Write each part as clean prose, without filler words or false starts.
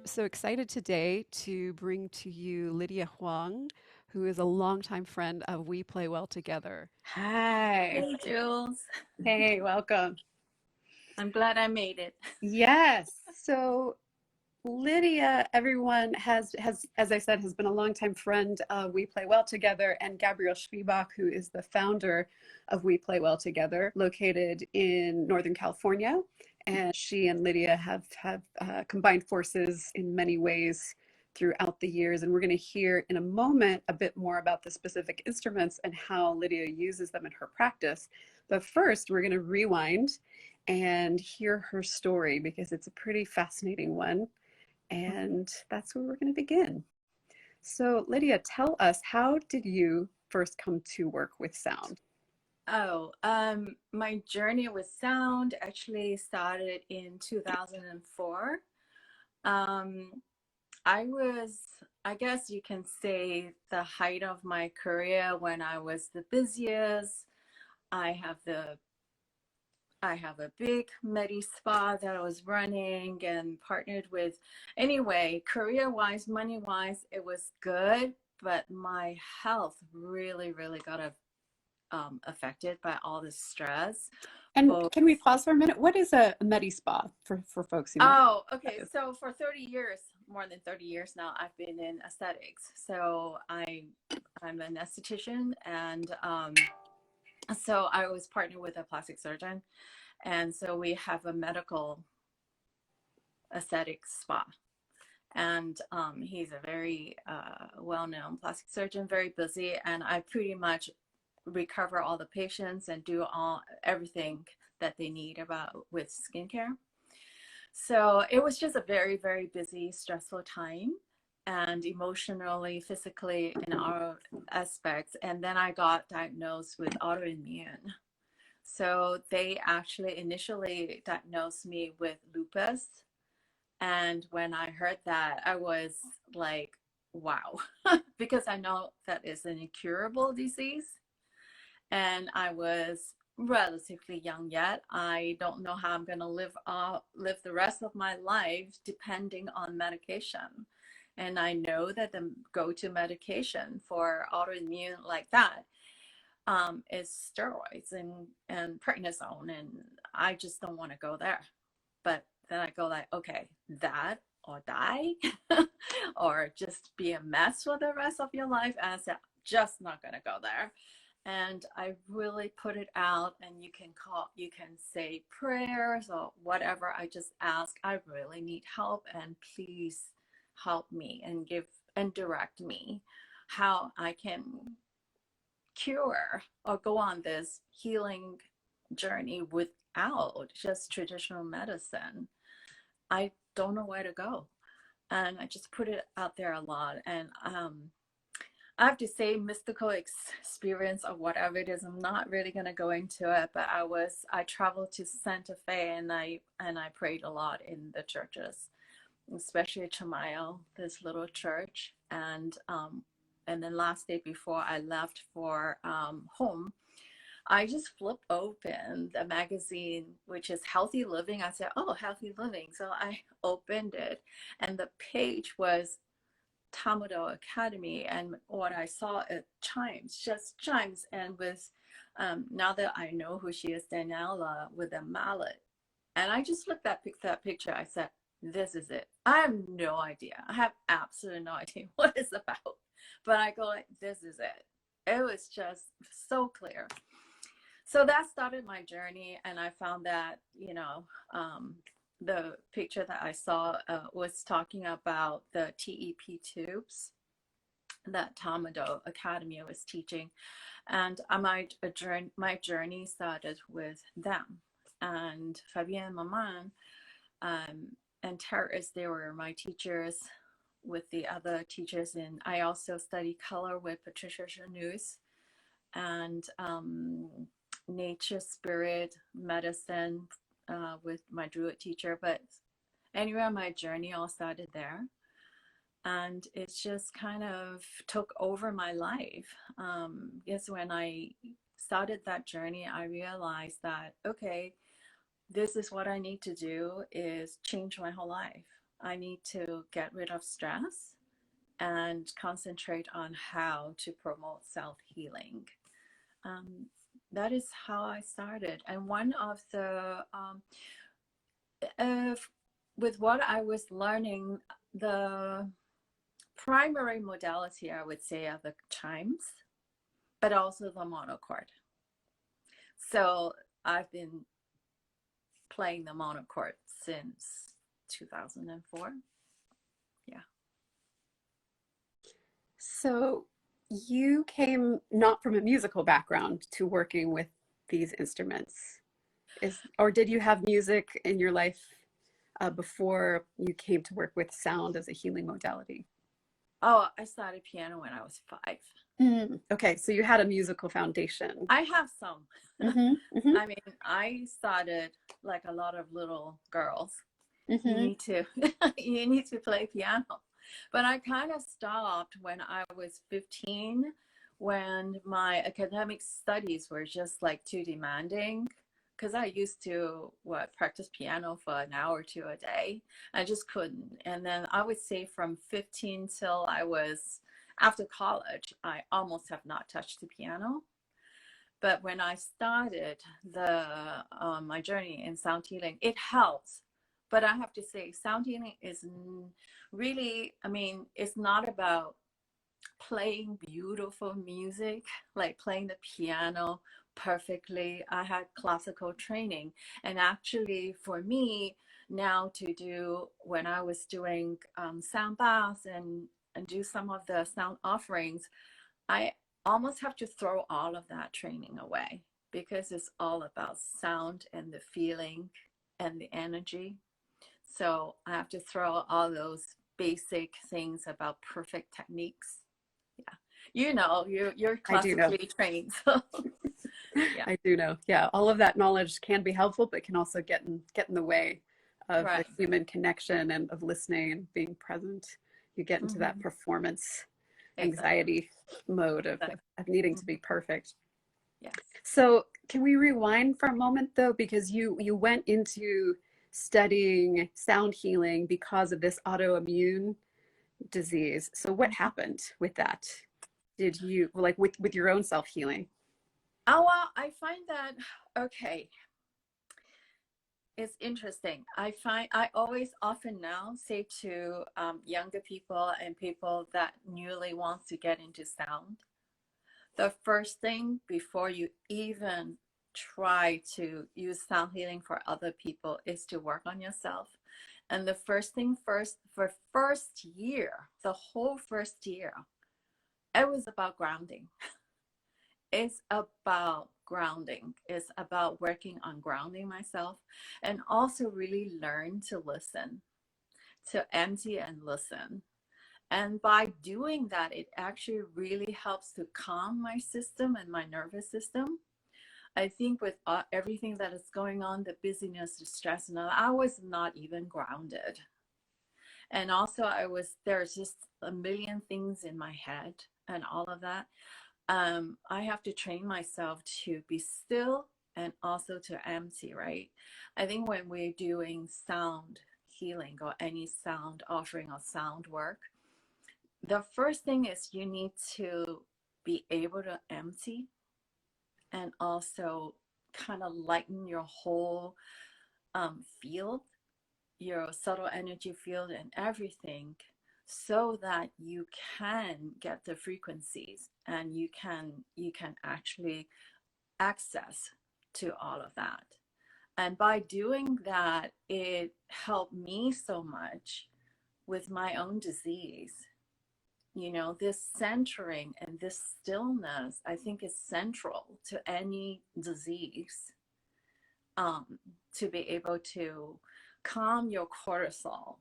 so excited today to bring to you Lydia Hwang, who is a longtime friend of We Play Well Together. Hi. Hey, Jules. Hey, welcome. I'm glad I made it. Yes. So Lydia, everyone has, as I said, has been a longtime friend of We Play Well Together, and Gabrielle Schwiebach, who is the founder of We Play Well Together, located in Northern California. And she and Lydia have combined forces in many ways throughout the years. And we're going to hear in a moment a bit more about the specific instruments and how Lydia uses them in her practice. But first, we're going to rewind and hear her story because it's a pretty fascinating one. And that's where we're going to begin. So, Lydia, tell us, how did you first come to work with sound? My journey with sound actually started in 2004. I guess you can say, the height of my career when I was the busiest. I have a big Medi spa that I was running and partnered with. Anyway, career-wise, money-wise, it was good, but my health really, really got affected by all the stress. And can we pause for a minute? What is a Medi spa for folks who Oh, okay. So for 30 years, more than 30 years now, I've been in aesthetics. So I'm an esthetician, and so I was partnered with a plastic surgeon. And so we have a medical aesthetic spa. And he's a very well-known plastic surgeon, very busy. And I pretty much recover all the patients and do everything that they need with skincare. So it was just a very, very busy, stressful time, and emotionally, physically, in all aspects. And then I got diagnosed with autoimmune. So they actually initially diagnosed me with lupus. And when I heard that, I was like, wow, because I know that is an incurable disease. And I was relatively young yet. I don't know how I'm going to live the rest of my life depending on medication. And I know that the go-to medication for autoimmune like that is steroids and prednisone, and I just don't want to go there. But then I go like, okay, that or die, or just be a mess for the rest of your life. And I said, just not gonna go there. And I really put it out, and you can say prayers or whatever. I just ask, I really need help, and please help me and direct me how I can cure or go on this healing journey without just traditional medicine. I don't know where to go. And I just put it out there a lot. And I have to say, mystical experience or whatever it is, I'm not really going to go into it, but I traveled to Santa Fe, and I prayed a lot in the churches, especially Chimes, this little church. And then last day before I left for home, I just flipped open the magazine, which is Healthy Living. I said, oh, Healthy Living. So I opened it, and the page was Tamado Academy. And what I saw at Chimes, just Chimes. And with, now that I know who she is, Daniela with a mallet. And I just looked at that picture. I said, this is it. I have no idea. I have absolutely no idea what it's about. But I go like, this is it. It was just so clear. So that started my journey, and I found that, the picture that I saw was talking about the TEP tubes that Tamado Academy was teaching. And my journey started with them. And Fabienne Maman and Terrace, they were my teachers with the other teachers. And I also studied color with Patricia Janus, and nature, spirit, medicine with my Druid teacher. But anyway, my journey all started there. And it just kind of took over my life. Yes, when I started that journey, I realized that, okay, this is what I need to do, is change my whole life. I need to get rid of stress and concentrate on how to promote self-healing. Um, that is how I started. And one of the, with what I was learning, the primary modality, I would say, are the chimes, but also the monochord. So I've been playing the monochord since 2004. Yeah. So you came not from a musical background to working with these instruments, or did you have music in your life before you came to work with sound as a healing modality? Oh, I started piano when I was 5. Okay, so you had a musical foundation. I have some. Mm-hmm. I mean, I started like a lot of little girls. Mm-hmm. You need to you need to play piano. But I kind of stopped when I was 15, when my academic studies were just like too demanding. Because I used to practice piano for an hour or two a day. I just couldn't. And then I would say from 15 till I was after college, I almost have not touched the piano. But when I started my journey in sound healing, it helps. But I have to say, sound healing is really, I mean, it's not about playing beautiful music, like playing the piano perfectly. I had classical training. And actually, for me, now to do, when I was doing sound baths and do some of the sound offerings, I almost have to throw all of that training away because it's all about sound and the feeling and the energy. So I have to throw all those basic things about perfect techniques. Yeah. You know, you're I do know. classically trained. So yeah. I do know. Yeah, all of that knowledge can be helpful, but can also get in the way of the Right. human connection and of listening and being present. You get into that performance Exactly. anxiety mode of needing to be perfect. Yes. So can we rewind for a moment though, because you went into studying sound healing because of this autoimmune disease. So what happened with that? Did you like with your own self healing? Oh, well, I find that, okay, it's interesting. I always often now say to younger people and people that newly want to get into sound, the first thing before you even try to use sound healing for other people is to work on yourself. And the first thing first, for first year, the whole first year, it was about grounding. It's about grounding. It's about working on grounding myself and also really learn to listen, to empty and listen. And by doing that, it actually really helps to calm my system and my nervous system. I think with everything that is going on, the busyness, the stress, and all, I was not even grounded. And also, there's just a million things in my head and all of that. I have to train myself to be still and also to empty, right? I think when we're doing sound healing or any sound offering or sound work, the first thing is you need to be able to empty and also kind of lighten your whole field, your subtle energy field and everything, so that you can get the frequencies and you can actually access to all of that. And by doing that, it helped me so much with my own disease. You know, this centering and this stillness, I think, is central to any disease. To be able to calm your cortisol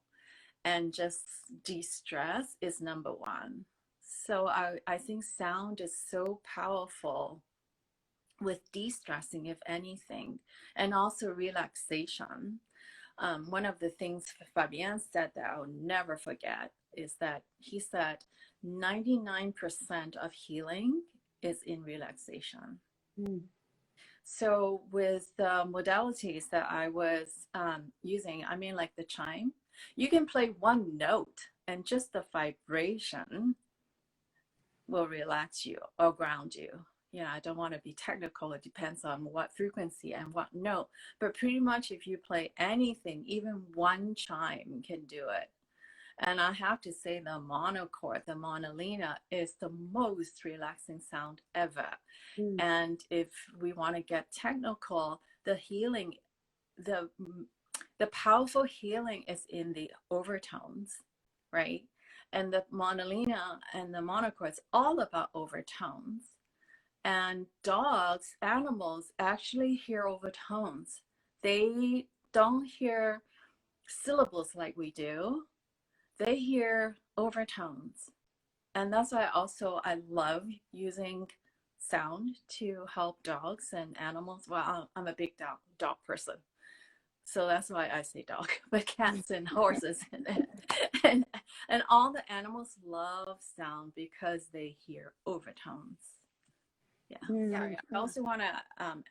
and just de-stress is number one. So I think sound is so powerful with de-stressing, if anything, and also relaxation. One of the things Fabian said that I'll never forget is that he said 99% of healing is in relaxation. Mm. So with the modalities that I was using, I mean, like the chime, You can play one note and just the vibration will relax you or ground you. Yeah, I don't want to be technical. It depends on what frequency and what note. But pretty much if you play anything, even one chime can do it. And I have to say the monochord, the monolina, is the most relaxing sound ever. And if we want to get technical, the healing, the powerful healing is in the overtones, right? And the monolina and the monochord is all about overtones. And dogs, animals actually hear overtones. They don't hear syllables like we do. They hear overtones. And that's why also I love using sound to help dogs and animals. Well, I'm a big dog person. So that's why I say dog, but cats and horses and all the animals love sound because they hear overtones. Yeah. I also want to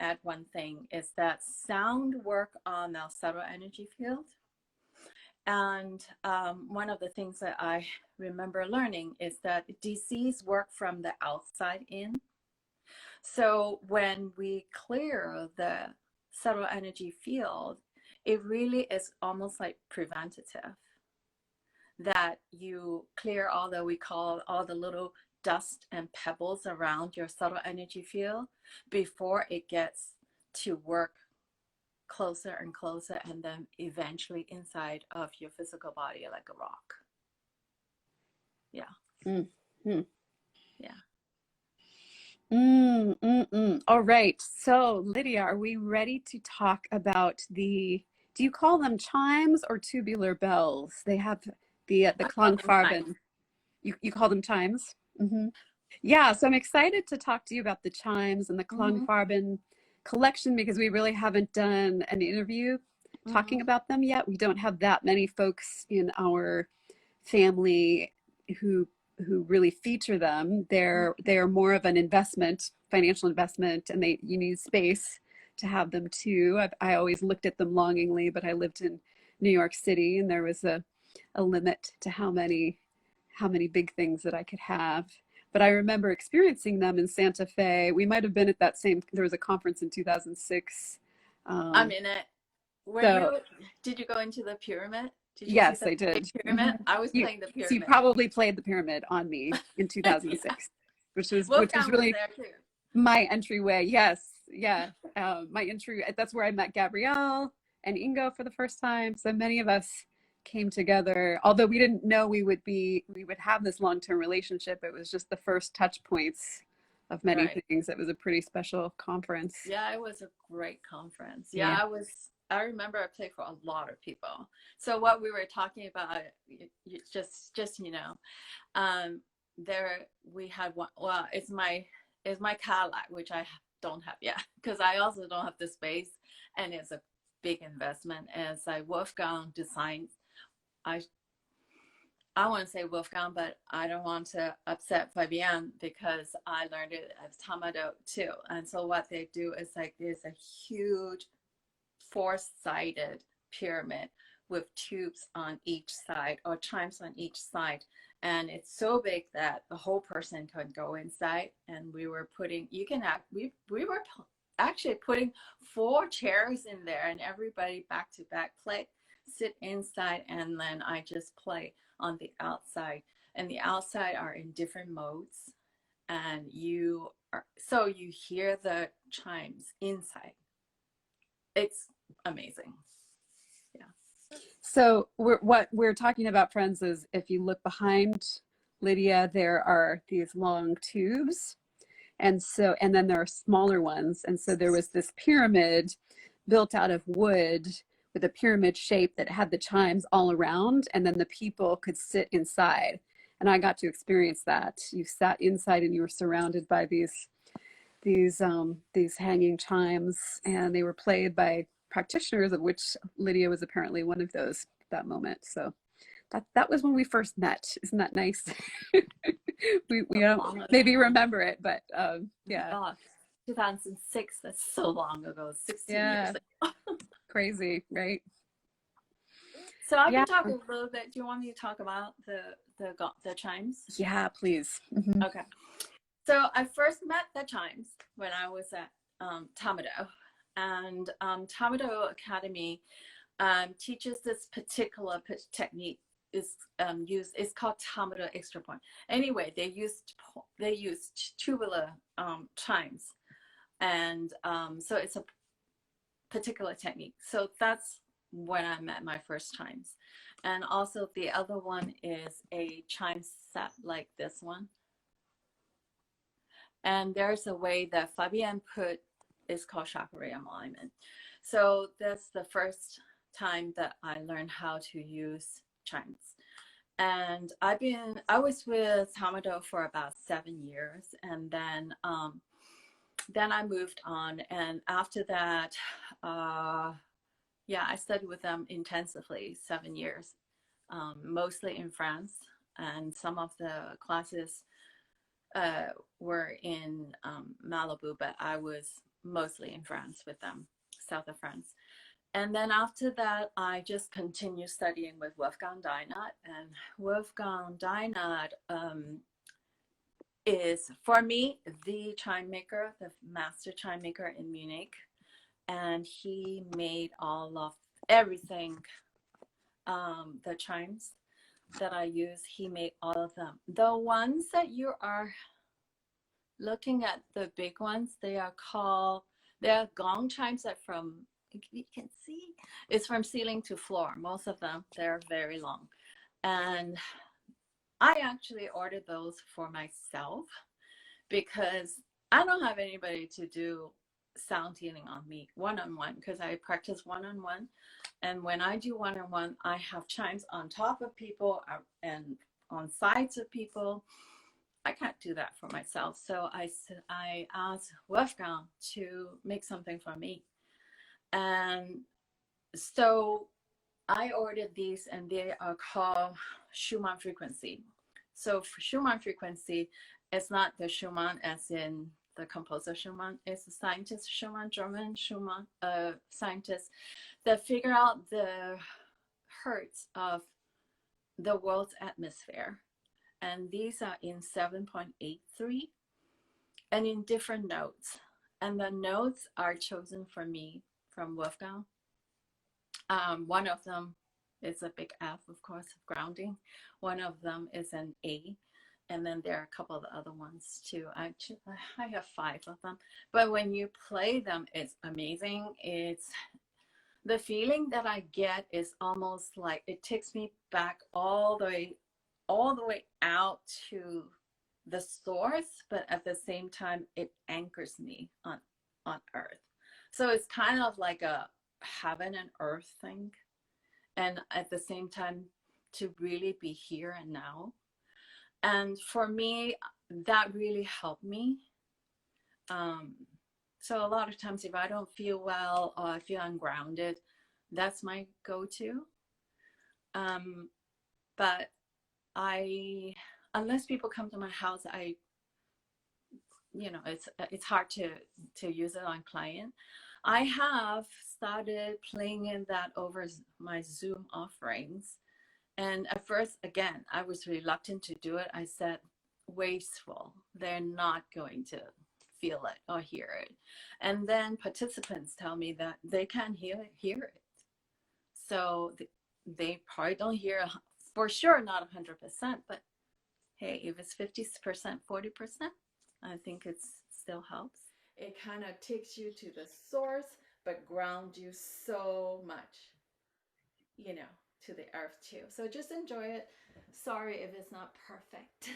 add one thing is that sound work on the subtle energy field. And one of the things that I remember learning is that DCs work from the outside in. So when we clear the subtle energy field, it really is almost like preventative. That you clear all the, we call all the little dust and pebbles around your subtle energy field before it gets to work closer and closer and then eventually inside of your physical body like a rock. Yeah. Yeah. All right. So Lydia, are we ready to talk about do you call them chimes or tubular bells? They have the Klangfarben. You call them chimes? Yeah, so I'm excited to talk to you about the chimes and the Klangfarben collection because we really haven't done an interview talking about them yet. We don't have that many folks in our family who really feature them. They are more of an investment, financial investment, and you need space to have them too. I always looked at them longingly, but I lived in New York City and there was a limit to how many big things that I could have. But I remember experiencing them in Santa Fe. We might have been at that there was a conference in 2006. I'm in it. Did you go into the pyramid? Yes, I did. Pyramid? I was playing the pyramid. So you probably played the pyramid on me in 2006, which was really there too. My entryway. Yes, yeah, my entry. That's where I met Gabrielle and Ingo for the first time. So many of us came together, although we didn't know we would have this long-term relationship. It was just the first touch points of many things. It was a pretty special conference. Yeah, it was a great conference. Yeah. I remember I played for a lot of people. So what we were talking about, just there we had one. Well, it's my Cadillac, which I don't have yet because I also don't have the space, and it's a big investment. As Wolfgang designed, I want to say Wolfgang, but I don't want to upset Fabienne because I learned it as Tamado too. And so what they do is there's a huge four-sided pyramid with tubes on each side or chimes on each side, and it's so big that the whole person could go inside. And we were putting actually putting 4 chairs in there, and everybody back to back sit inside, and then I just play on the outside, and the outside are in different modes, and you hear the chimes inside. It's amazing. Yeah. So what we're talking about, friends, is if you look behind Lydia, there are these long tubes, and then there are smaller ones, and so there was this pyramid built out of wood with a pyramid shape that had the chimes all around, and then the people could sit inside, and I got to experience that. You sat inside and you were surrounded by these hanging chimes, and they were played by practitioners, of which Lydia was apparently one of those at that moment. So that was when we first met. Isn't that nice? we don't maybe remember it, but yeah. Oh, 2006, that's so long ago, 16 years ago. Crazy, right? So I Yeah. can talk a little bit. Do you want me to talk about the chimes? Yeah, please. Okay. So I first met the chimes when I was at Tamado, and Tamado Academy teaches this particular technique is used. It's called Tamado extra point. Anyway, they used tubular chimes, and so it's a particular technique. So that's when I met my first chimes. And also the other one is a chime set like this one. And there's a way that Fabienne put, is called chakra alignment. So that's the first time that I learned how to use chimes. And I was with Tamado for about 7 years, and then I moved on. And after that, yeah, I studied with them intensively 7 years, mostly in France, and some of the classes were in Malibu, but I was mostly in France with them, south of France. And then after that, I just continued studying with Wolfgang Deinert. And Wolfgang Deinert is, for me, the chime maker, the master chime maker in Munich. And he made all of everything, the chimes that I use, he made all of them. The ones that you are looking at, the big ones, they are gong chimes that from, you can see, it's from ceiling to floor. Most of them, they're very long. And I actually ordered those for myself because I don't have anybody to do sound healing on me one-on-one, because I practice one-on-one. And when I do one-on-one, I have chimes on top of people and on sides of people. I can't do that for myself. So I asked Wolfgang to make something for me. And so I ordered these, and they are called Schumann frequency. So for Schumann frequency, it's not the Schumann as in the composer Schumann. It's the scientist Schumann, German Schumann scientist that figure out the hertz of the world's atmosphere. And these are in 7.83 and in different notes. And the notes are chosen for me from Wolfgang. One of them is a big F, of course, of grounding. One of them is an A. And then there are a couple of the other ones too. I have 5 of them. But when you play them, it's amazing. It's the feeling that I get is almost like it takes me back all the way out to the source, but at the same time, it anchors me on earth. So it's kind of like a heaven and earth thing. And at the same time, to really be here and now. And for me, that really helped me. So a lot of times if I don't feel well or I feel ungrounded, that's my go-to. But unless people come to my house, it's hard to use it on client. I have started playing in that over my Zoom offerings. And at first, again, I was reluctant to do it. I said, wasteful. They're not going to feel it or hear it. And then participants tell me that they can't hear it. So they probably don't hear, for sure, not 100%, but hey, if it's 50%, 40%, I think it still helps. It kind of takes you to the source, but grounds you so much, to the earth too. So just enjoy it. Sorry if it's not perfect.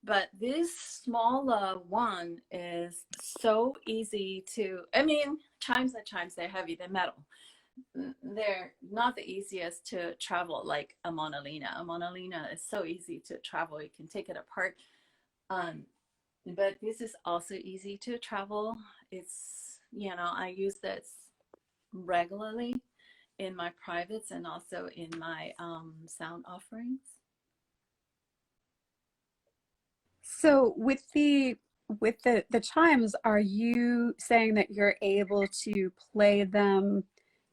But this smaller one is so easy to, I mean, chimes are chimes, they're heavy, they're metal. They're not the easiest to travel like a monolina. A monolina is so easy to travel, you can take it apart. But this is also easy to travel. It's, you know, I use this regularly in my privates and also in my sound offerings. So with the chimes, are you saying that you're able to play them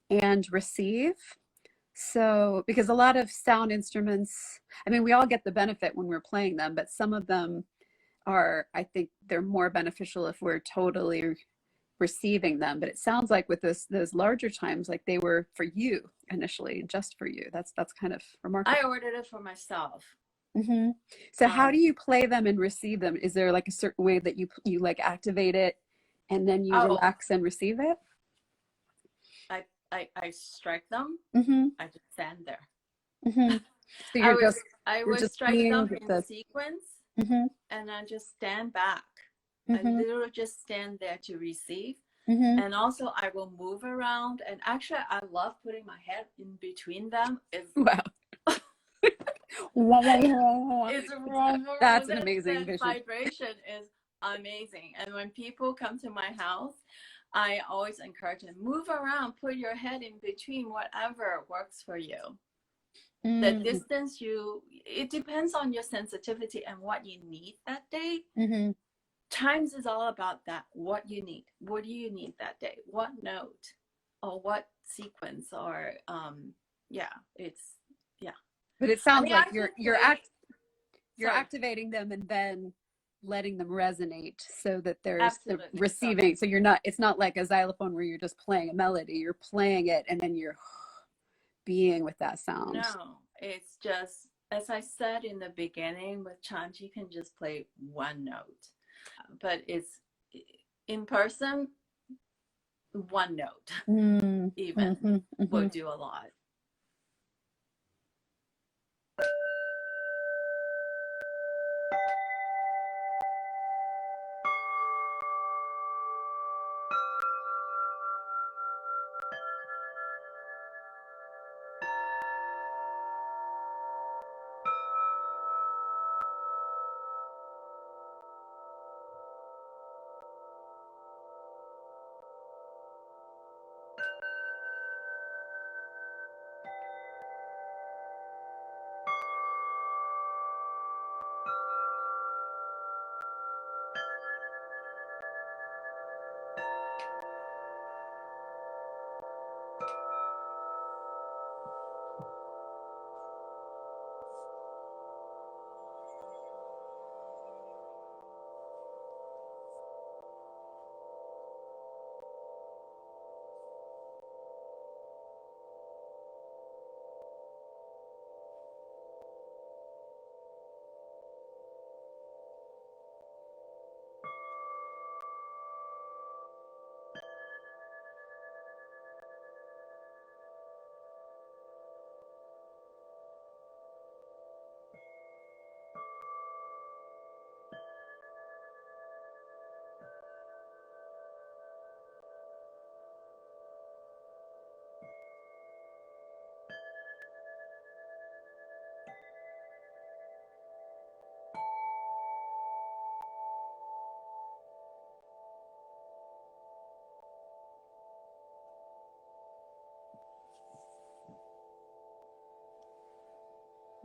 and receive? So, because a lot of sound instruments, I mean, we all get the benefit when we're playing them, but some of them are, I think they're more beneficial if we're totally receiving them. But it sounds like with those larger chimes, like they were for you initially, just for you. That's kind of remarkable. I ordered it for myself. Mm-hmm. So how do you play them and receive them? Is there like a certain way that you like activate it and then you relax and receive it? I strike them. Mm-hmm. I just stand there. Mm-hmm. So I would strike them in sequence, mm-hmm. and I just stand back. Mm-hmm. I literally just stand there to receive. Mm-hmm. And also I will move around. And actually, I love putting my head in between them. Wow. It's That's an amazing the vibration is amazing. And when people come to my house, I always encourage them, move around, put your head in between, whatever works for you. The distance it depends on your sensitivity and what you need that day. Mm-hmm. Chimes is all about that. What you need. What do you need that day? What note or what sequence or But it sounds like you're activating them and then letting them resonate so that there's the receiving. So it's not like a xylophone where you're just playing a melody. You're playing it and then you're being with that sound. No, it's just, as I said in the beginning, with chimes, you can just play one note. But it's in person, one note even will do a lot.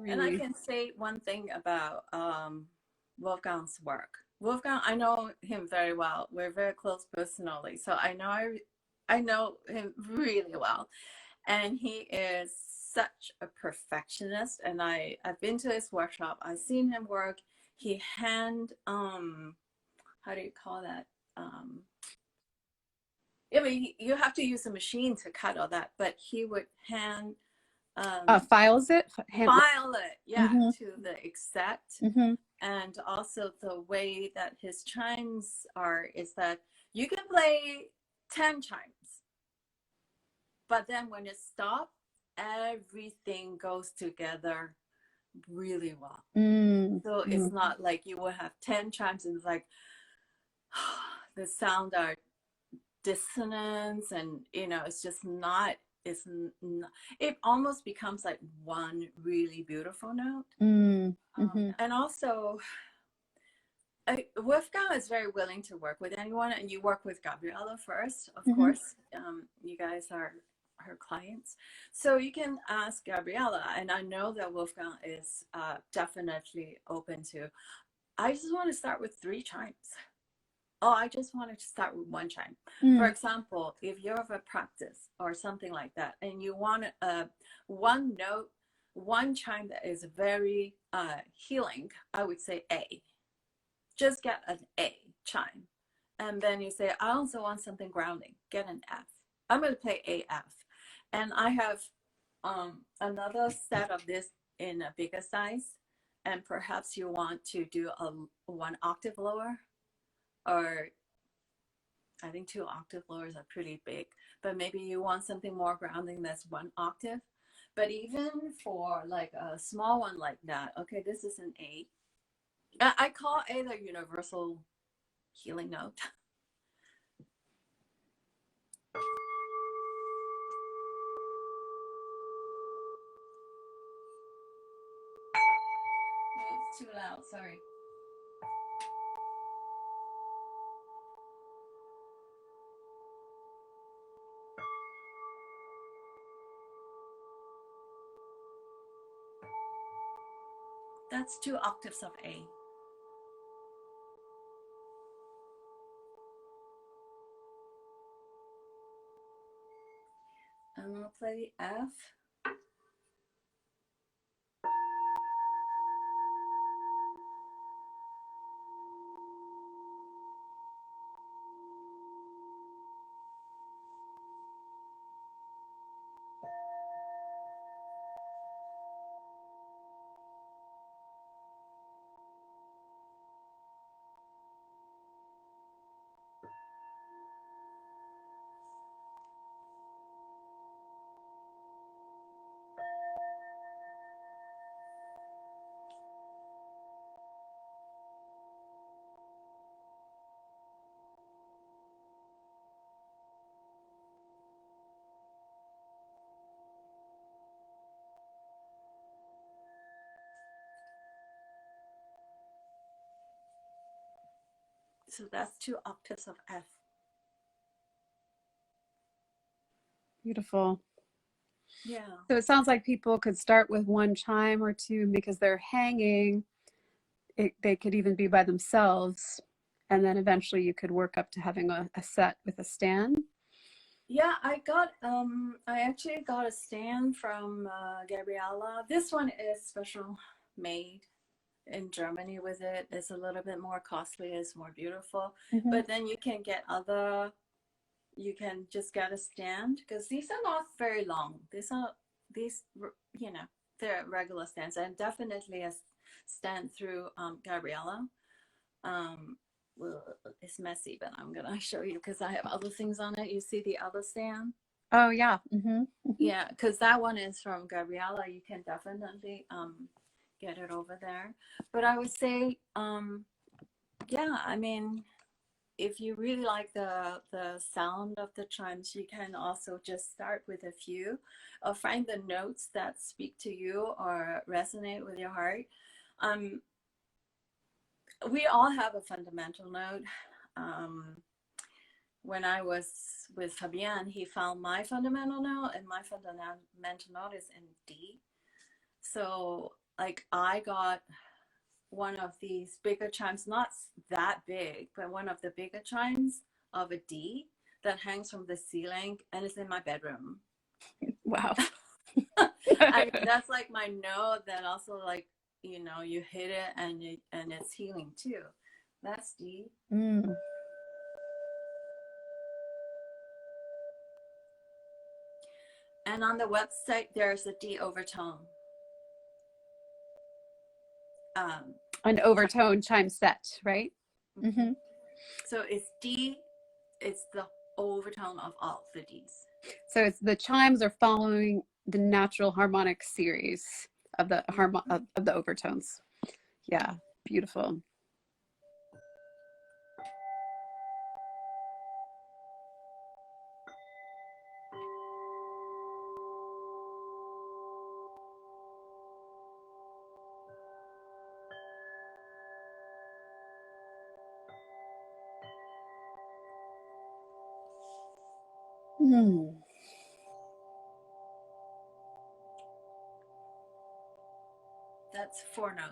Really? And I can say one thing about Wolfgang's work. Wolfgang, I know him very well. We're very close personally, so I know him really well, and he is such a perfectionist. And I've been to his workshop. I've seen him work. He how do you call that? I mean, you have to use a machine to cut all that, but he would hand files it, yeah, to the exact. And also the way that his chimes are is that you can play 10 chimes, but then when it stops, everything goes together really well. Mm, So it's mm, not like you will have 10 chimes and it's like the sound are dissonance, and it's just not, it almost becomes like one really beautiful note. mm, mhm, And also Wolfgang is very willing to work with anyone, and you work with Gabriella first, of mhm. course. You guys are her clients, so you can ask Gabriella, and I know that Wolfgang is definitely open to, I just want to start with 3 chimes. Oh, I just wanted to start with 1 chime. For Mm, example, if you have a practice or something like that, and you want one note, 1 chime that is very healing, I would say A. Just get an A chime. And then you say, I also want something grounding. Get an F. I'm going to play AF. And I have another set of this in a bigger size. And perhaps you want to do a 1 octave lower, or I think 2 octave lowers are pretty big, but maybe you want something more grounding that's 1 octave. But even for like a small one like that, okay, this is an A. I call A the universal healing note. No, it's too loud, sorry. That's 2 octaves of A. I'm gonna play the F. So that's 2 octaves of F. beautiful. Yeah. So it sounds like people could start with 1 chime or 2 because they're hanging. They could even be by themselves. And then eventually you could work up to having a set with a stand. Yeah, I actually got a stand from Gabriella. This one is special made in Germany with it. It's a little bit more costly, it's more beautiful. Mhm. But then you can just get a stand, because these are not very long. These, they're regular stands, and definitely a stand through Gabriella. Well, it's messy, but I'm gonna show you because I have other things on it. You see the other stand? Oh, yeah. Mhm. Mhm. Yeah, because that one is from Gabriella. You can definitely get it over there. But I would say, yeah, I mean, if you really like the sound of the chimes, you can also just start with a few, or find the notes that speak to you or resonate with your heart. Um, we all have a fundamental note. When I was with Fabian, he found my fundamental note, and my fundamental note is in D. So like I got one of these bigger chimes, not that big, but one of the bigger chimes of a D that hangs from the ceiling and is in my bedroom. Wow. I mean, that's like my note that also, like, you hit it and it's healing too. That's D. Mm. And on the website, there's a D overtone. An overtone chime set, right? Mm-hmm. So it's D, it's the overtone of all the Ds. So it's the chimes are following the natural harmonic series of the of the overtones. Yeah, beautiful. Hmm. That's 4 notes.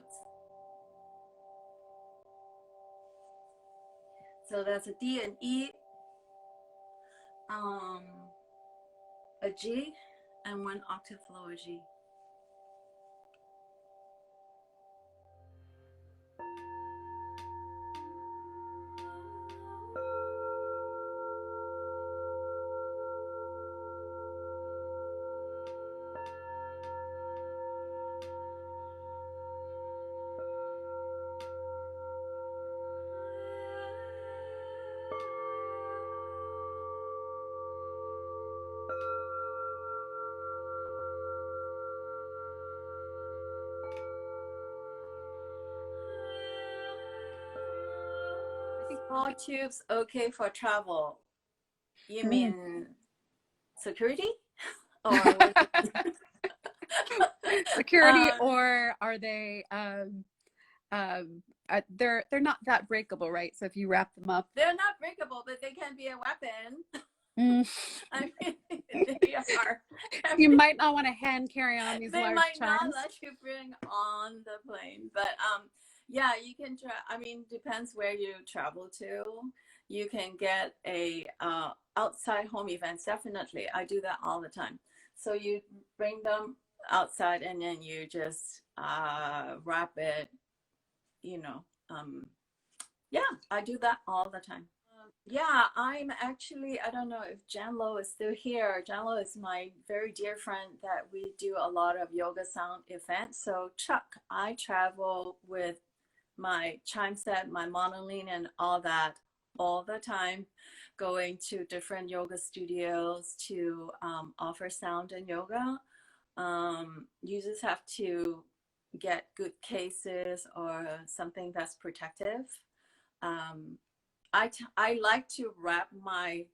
So that's a D and E, a G, and 1 octave lower G. Small tubes okay for travel. You mean security? Or what? Security, or are they they're not that breakable, right? So if you wrap them up, They're not breakable, but they can be a weapon. I mean, they are. You might not want to hand carry on these They large might not chimes. let you bring on the plane, but yeah, you can try. I mean, depends where you travel to. You can get a outside home events. Definitely, I do that all the time. So you bring them outside, and then you just wrap it. You know, yeah, I do that all the time. Yeah, I'm actually, I don't know if Janlo is still here. Janlo is my very dear friend that we do a lot of yoga sound events. So Chuck, I travel with my chime set, my monoline and all that all the time, going to different yoga studios to offer sound and yoga. You just have to get good cases or something that's protective. Um, I like to wrap my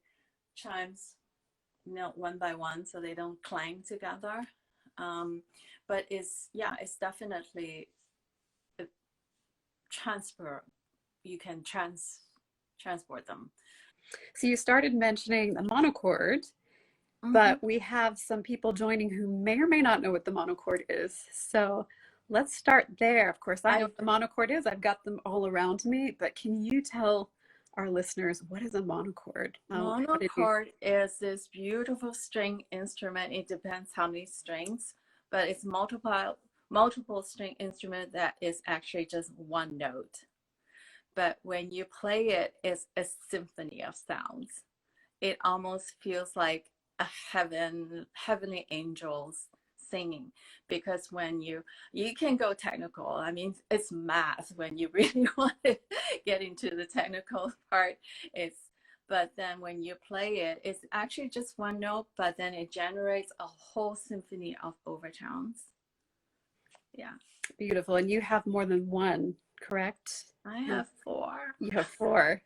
chimes, you know, one by one so they don't clang together. But it's definitely a transfer. You can transport them. So you started mentioning the monochord, but we have some people joining who may or may not know what the monochord is. So let's start there. Of course, I know what the monochord is. I've got them all around me, but can you tell our listeners what is a monochord? Monochord is this beautiful string instrument. It depends how many strings, but it's multiple string instrument that is actually just one note. But when you play it, it's a symphony of sounds. It almost feels like a heavenly angels singing, because when you can go technical. I mean, it's math when you really want to get into the technical part. But then when you play it, it's actually just one note, but then it generates a whole symphony of overtones. Yeah. Beautiful. And you have more than one, correct? I have 4. You have 4.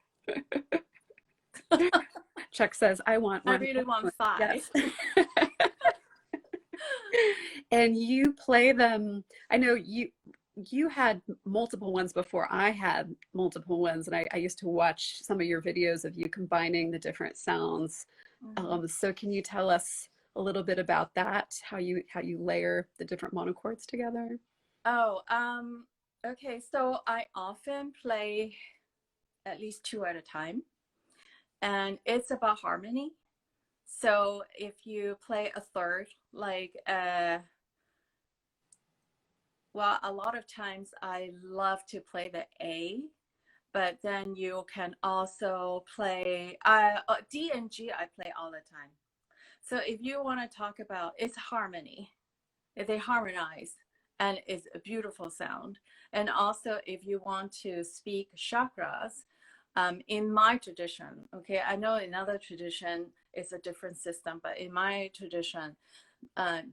Chuck says, I want one. I really want 5. Yes. And you play them. I know you had multiple ones before I had multiple ones, and I used to watch some of your videos of you combining the different sounds. So can you tell us a little bit about that, how you layer the different monochords together? Oh, okay. So I often play at least 2 at a time, and it's about harmony. So if you play a third, like well, a lot of times I love to play the A, but then you can also play D and G. I play all the time. So if you want to talk about, it's harmony, if they harmonize, and it's a beautiful sound. And also if you want to speak chakras, in my tradition, okay, I know in other tradition it's a different system, but in my tradition,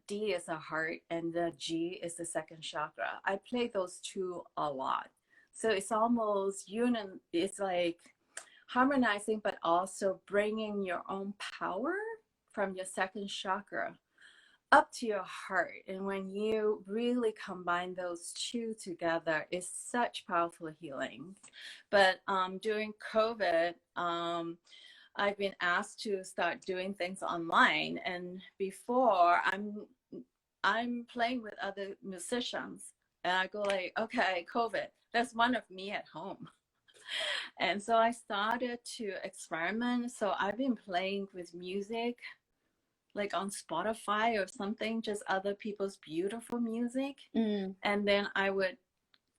D is a heart, and the G is the second chakra. I play those two a lot. So it's almost it's like harmonizing, but also bringing your own power from your second chakra up to your heart. And when you really combine those two together, it's such powerful healing. But during COVID, I've been asked to start doing things online, and before I'm playing with other musicians, and I go like, okay, COVID, that's one of me at home. And so I started to experiment. So I've been playing with music like on Spotify or something, just other people's beautiful music. And then I would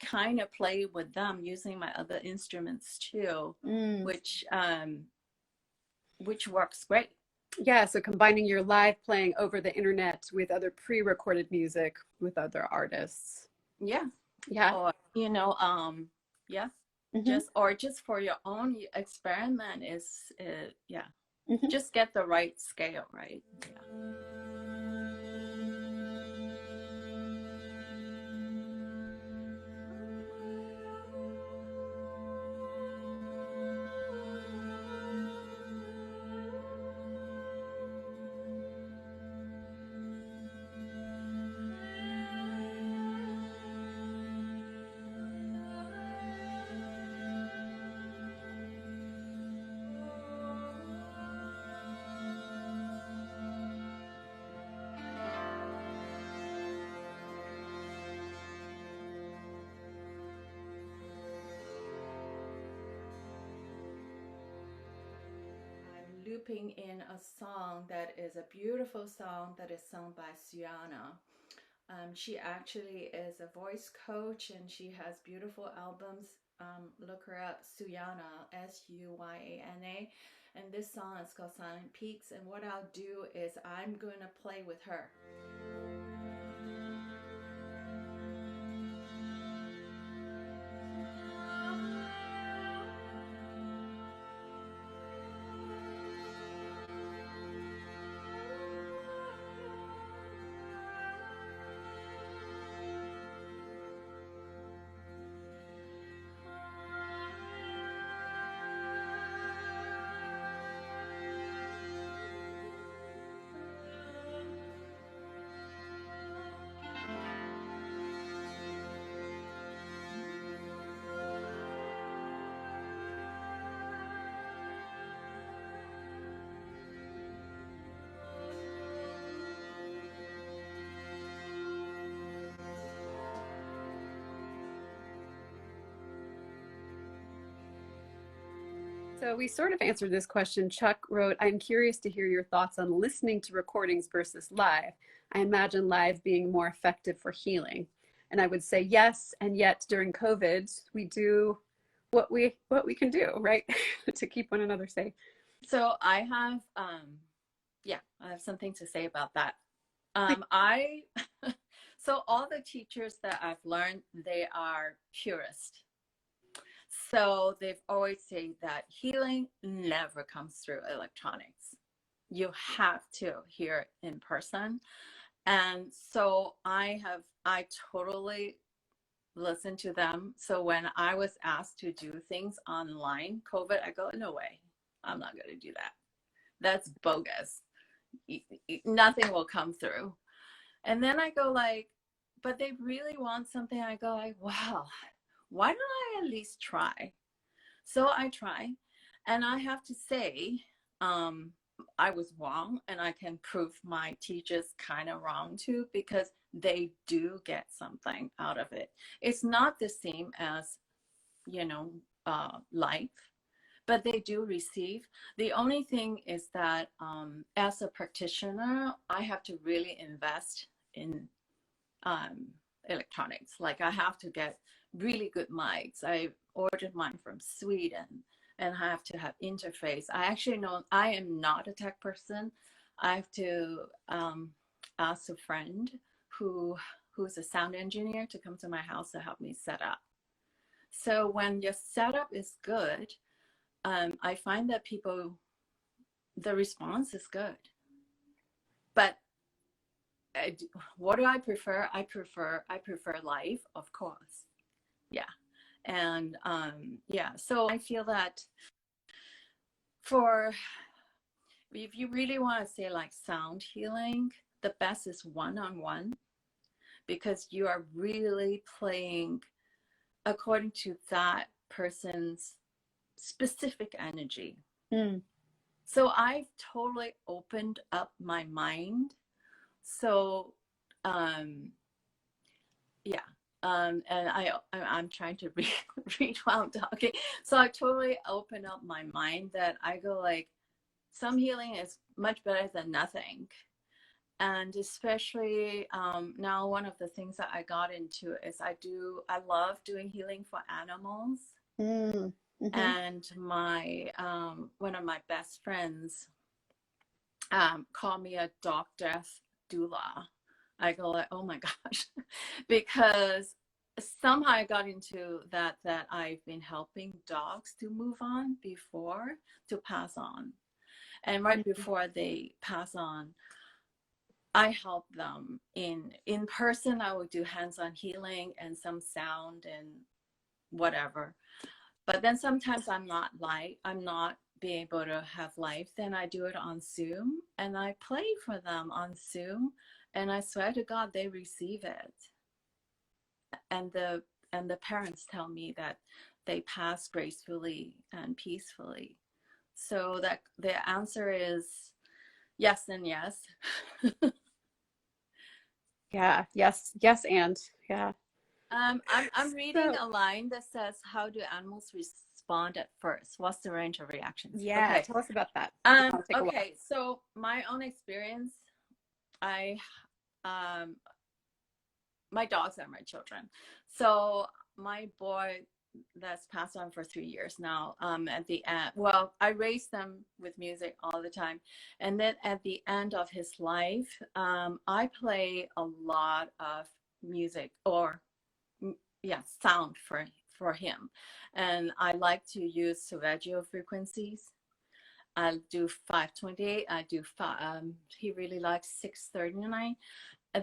kind of play with them using my other instruments too, which works great. Yeah, so combining your live playing over the internet with other pre-recorded music with other artists. Yeah. Yeah. Or, yeah. Just for your own experiment is, yeah. Just get the right scale, right? Yeah. Looping in a song that is a beautiful song that is sung by Suyana. She actually is a voice coach and she has beautiful albums. Look her up, Suyana, Suyana. And this song is called Silent Peaks. And what I'll do is I'm going to play with her. So we sort of answered this question. Chuck wrote, I'm curious to hear your thoughts on listening to recordings versus live. I imagine live being more effective for healing. And I would say yes, and yet during COVID, we do what we can do, right? To keep one another safe. So I have I have something to say about that. So all the teachers that I've learned, they are purists. So they've always said that healing never comes through electronics. You have to hear it in person. And so I totally listen to them. So when I was asked to do things online, COVID, I go, no way, I'm not going to do that. That's bogus. Nothing will come through. And then I go like, but they really want something. I go like, wow, why don't I at least try? So I try, and I have to say, I was wrong, and I can prove my teachers kind of wrong too, because they do get something out of it. It's not the same as, life, but they do receive. The only thing is that as a practitioner, I have to really invest in electronics. Like I have to get really good mics. I ordered mine from Sweden, and I have to have interface. I actually know I am not a tech person. I have to ask a friend who's a sound engineer to come to my house to help me set up. So when your setup is good, I find that the response is good. But what do I prefer? I prefer life, of course. Yeah. And yeah, so I feel that for, if you really want to say like sound healing, the best is one-on-one, because you are really playing according to that person's specific energy. So I've totally opened up my mind. So yeah, and I'm trying to read while I'm talking. So I totally open up my mind that I go like, some healing is much better than nothing. And especially now, one of the things that I got into is I love doing healing for animals. And my one of my best friends called me a dog death doula. I go like, oh my gosh, because somehow I got into that I've been helping dogs to move on before, to pass on. And right before they pass on, I help them in person. I would do hands-on healing and some sound and whatever. But then sometimes I'm not being able to have live, then I do it on Zoom and I play for them on Zoom, and I swear to God they receive it. And the parents tell me that they pass gracefully and peacefully. So that the answer is yes and yes. Yeah, yes, and yeah. I'm reading a line that says, how do animals respond at first? What's the range of reactions? Yeah, okay. Tell us about that. Okay, so my own experience, I my dogs are my children. So my boy that's passed on for 3 years now, at the end, well, I raised them with music all the time, and then at the end of his life, I play a lot of music, or sound for him, and I like to use Solfeggio frequencies. I do 528. I do he really likes 639.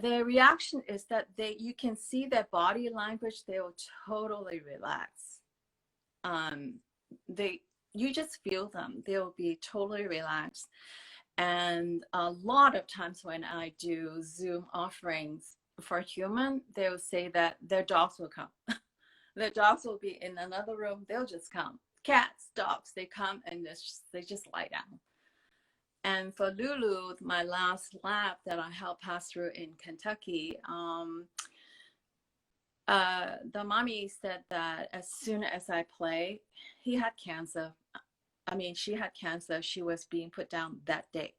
The reaction is that you can see their body language. They will totally relax. You just feel them. They'll be totally relaxed. And a lot of times when I do Zoom offerings for human, they'll say that their dogs will come. Their dogs will be in another room. They'll just come. Cats, dogs, they come and they just lie down. And for Lulu, my last lab that I helped pass through in Kentucky, the mommy said that as soon as I play, he had cancer. I mean, she had cancer. She was being put down that day.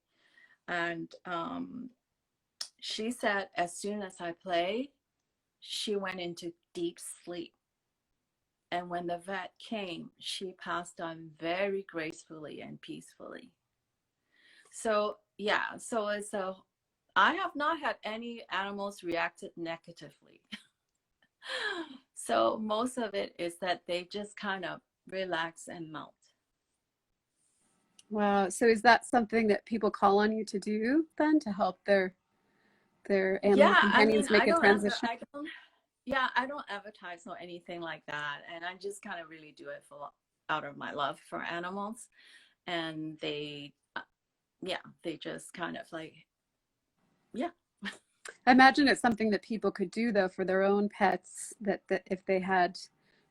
And she said as soon as I play, she went into deep sleep. And when the vet came, she passed on very gracefully and peacefully. So yeah, so I have not had any animals reacted negatively. So most of it is that they just kind of relax and melt. Wow. So is that something that people call on you to do then, to help their animal companions make a transition? I don't advertise or anything like that, and I just kind of really do it out of my love for animals, and they just kind of like, yeah. I imagine it's something that people could do though for their own pets, that if they had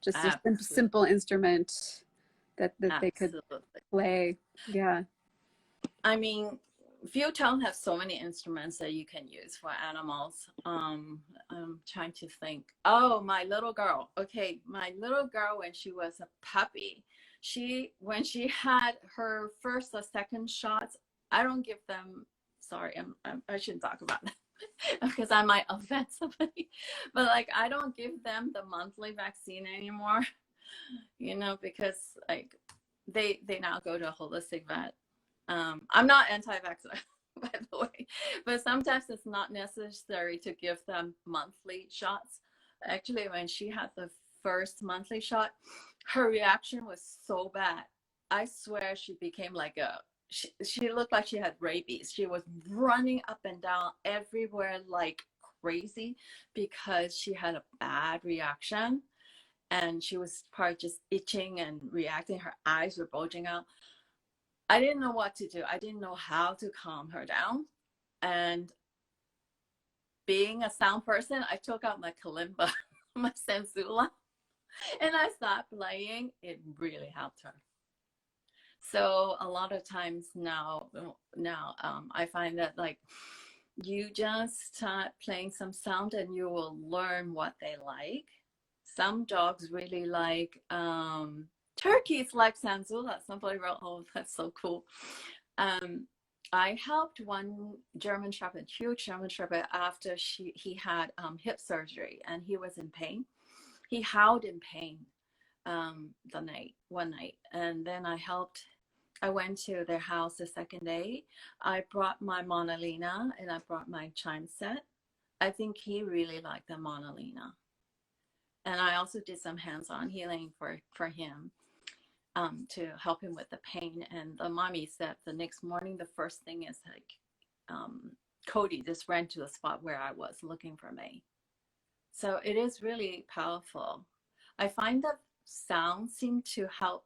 just a simple instrument that they could play. Yeah. I mean, Viewtown has so many instruments that you can use for animals. I'm trying to think. Oh, my little girl. Okay, my little girl, when she was a puppy, when she had her first or second shots, I don't give them. Sorry, I shouldn't talk about that because I might offend somebody. But like, I don't give them the monthly vaccine anymore. Because like they now go to a holistic vet. I'm not anti-vaxxer, by the way, but sometimes it's not necessary to give them monthly shots. Actually, when she had the first monthly shot, her reaction was so bad. I swear she became she looked like she had rabies. She was running up and down everywhere like crazy because she had a bad reaction, and she was probably just itching and reacting. Her eyes were bulging out. I didn't know what to do. I didn't know how to calm her down. And being a sound person, I took out my kalimba, my sansula, and I started playing. It really helped her. So a lot of times now, I find that like you just start playing some sound and you will learn what they like. Some dogs really like turkeys like Sanzula. Somebody wrote, "Oh, that's so cool." I helped one German Shepherd, huge German Shepherd, after he had hip surgery and he was in pain. He howled in pain one night, and then I went to their house the second day. I brought my Monalina and I brought my chime set. I think he really liked the Monalina. And I also did some hands-on healing for him to help him with the pain. And the mommy said the next morning, the first thing is like, Cody just ran to the spot where I was looking for me. So it is really powerful. I find that sound seem to help,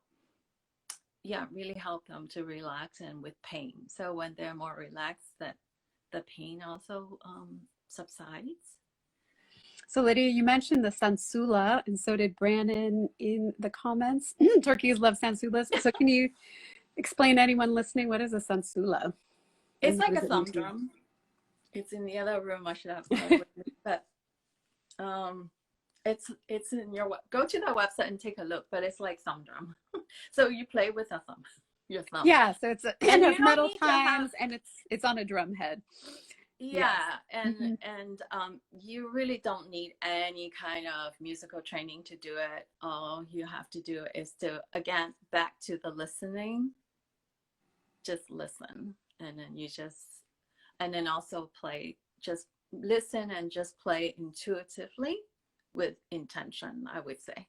really help them to relax and with pain. So when they're more relaxed, that the pain also subsides. So Lydia, you mentioned the sansula, and so did Brandon in the comments. Turkeys love sansulas. So can you explain to anyone listening, what is a sansula? It's like a thumb drum. It's in the other room. I should have plugged with it, but it's in go to the website and take a look. But it's like thumb drum. So you play with a thumb, your thumb. Yeah. So it's metal times, and it's on a drum head. Yeah, and you really don't need any kind of musical training to do it. All you have to do is to, again, back to the listening. Just listen, and then also play. Just listen and just play intuitively with intention, I would say.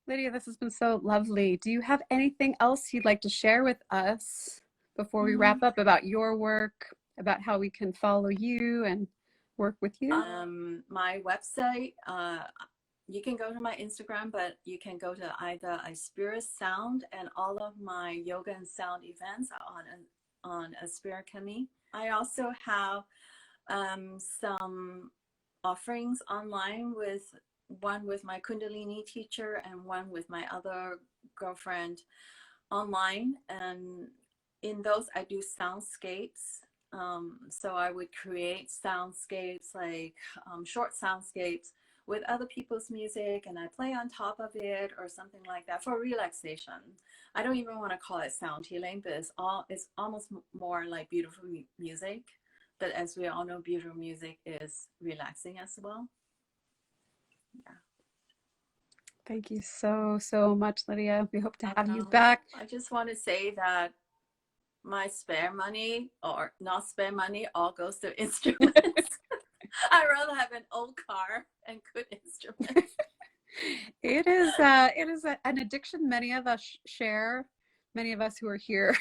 Lydia, this has been so lovely. Do you have anything else you'd like to share with us before we wrap up about your work, about how we can follow you and work with you? My website, you can go to my Instagram, but you can go to either Aspira Sound, and all of my yoga and sound events are on Aspira Kami. I also have some offerings online, one with my Kundalini teacher and one with my other girlfriend online, and in those I do soundscapes. So I would create soundscapes, like short soundscapes with other people's music, and I play on top of it or something like that for relaxation. I don't even want to call it sound healing, but it's almost more like beautiful music. But as we all know, beautiful music is relaxing as well. Yeah. Thank you so much, Lydia. We hope to have you back. I just want to say that my spare money, or not spare money, all goes to instruments. I'd rather have an old car and good instruments. It is an addiction many of us share. Many of us who are here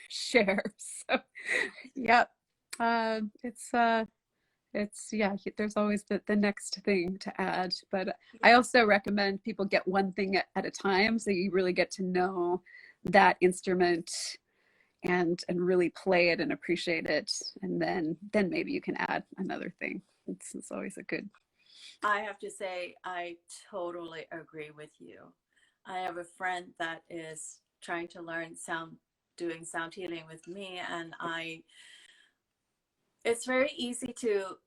share. So, yep. There's always the next thing to add, but I also recommend people get one thing at a time, so you really get to know that instrument and really play it and appreciate it, and then maybe you can add another thing. It's always a good. I have to say, I totally agree with you. I have a friend that is trying to learn doing sound healing with me, and it's very easy to,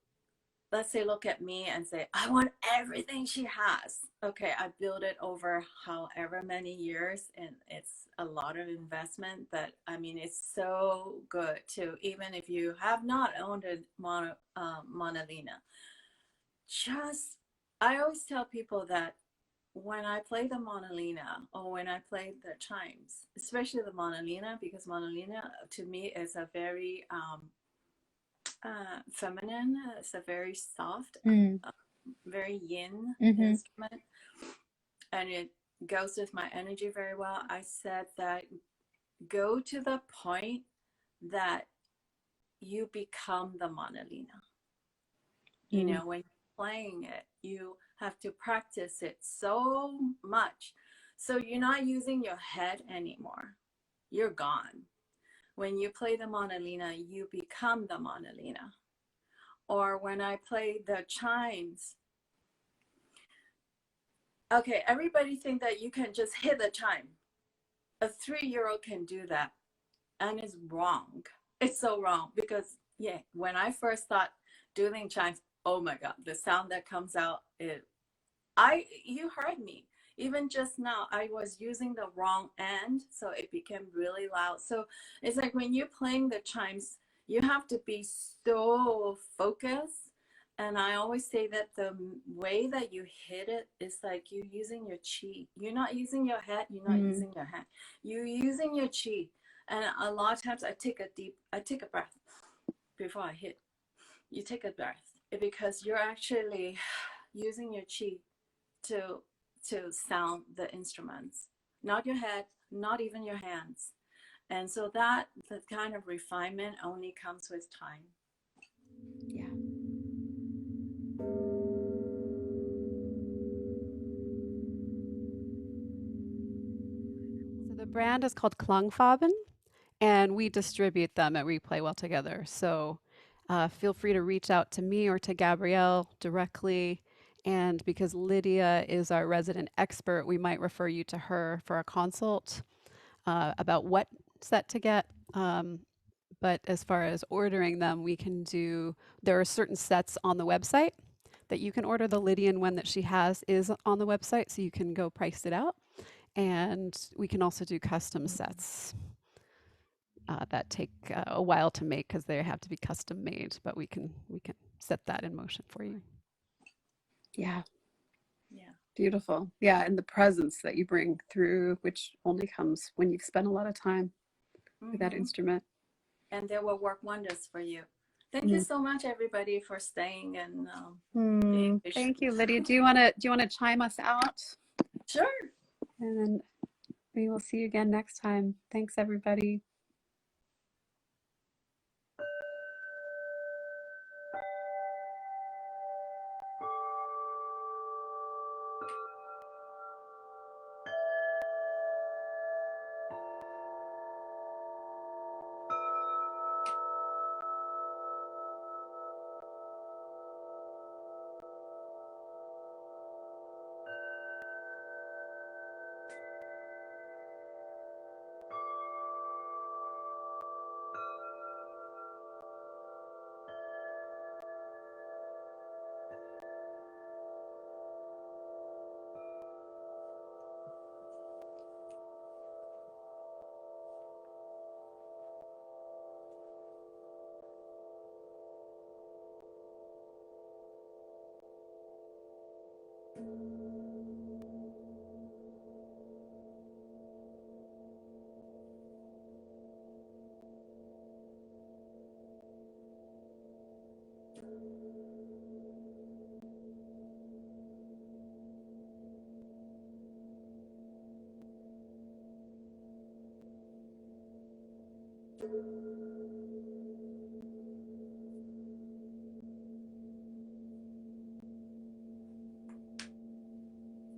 let's say, look at me and say, I want everything she has. Okay, I built it over however many years, and it's a lot of investment, but I mean, it's so good to, even if you have not owned a Monalina, I always tell people that when I play the Monalina or when I play the chimes, especially the Monalina, because Monalina to me is a very feminine. It's a very soft, very yin instrument, and it goes with my energy very well. I said that go to the point that you become the manolina. You know, when you're playing it, you have to practice it so much. So you're not using your head anymore. You're gone. When you play the manolina, you become the manolina. Or when I play the chimes, okay, everybody think that you can just hit the chime. A 3-year-old can do that, and it's wrong. It's so wrong because, yeah, when I first started doing chimes, oh my God, the sound that comes out, you heard me. Even just now, I was using the wrong end, so it became really loud. So it's like when you're playing the chimes, you have to be so focused. And I always say that the way that you hit it is like you're using your chi. You're not using your head. You're not using your hand. You're using your chi. And a lot of times I take a breath before I hit. You take a breath because you're actually using your chi to sound the instruments, not your head, not even your hands. And so that the kind of refinement only comes with time. Yeah. So the brand is called Klangfarben, and we distribute them at We Play Well Together. So feel free to reach out to me or to Gabrielle directly. And because Lydia is our resident expert, we might refer you to her for a consult about what set to get. But as far as ordering them, there are certain sets on the website that you can order. The Lydian one that she has is on the website, so you can go price it out. And we can also do custom sets that take a while to make because they have to be custom made, but we can set that in motion for you. Yeah. Yeah. Beautiful. Yeah. And the presence that you bring through, which only comes when you've spent a lot of time with that instrument. And they will work wonders for you. Thank you so much, everybody, for staying and Thank you, Lydia. Do you want to chime us out? Sure. And then we will see you again next time. Thanks, everybody.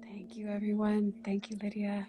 Thank you, everyone. Thank you, Lydia.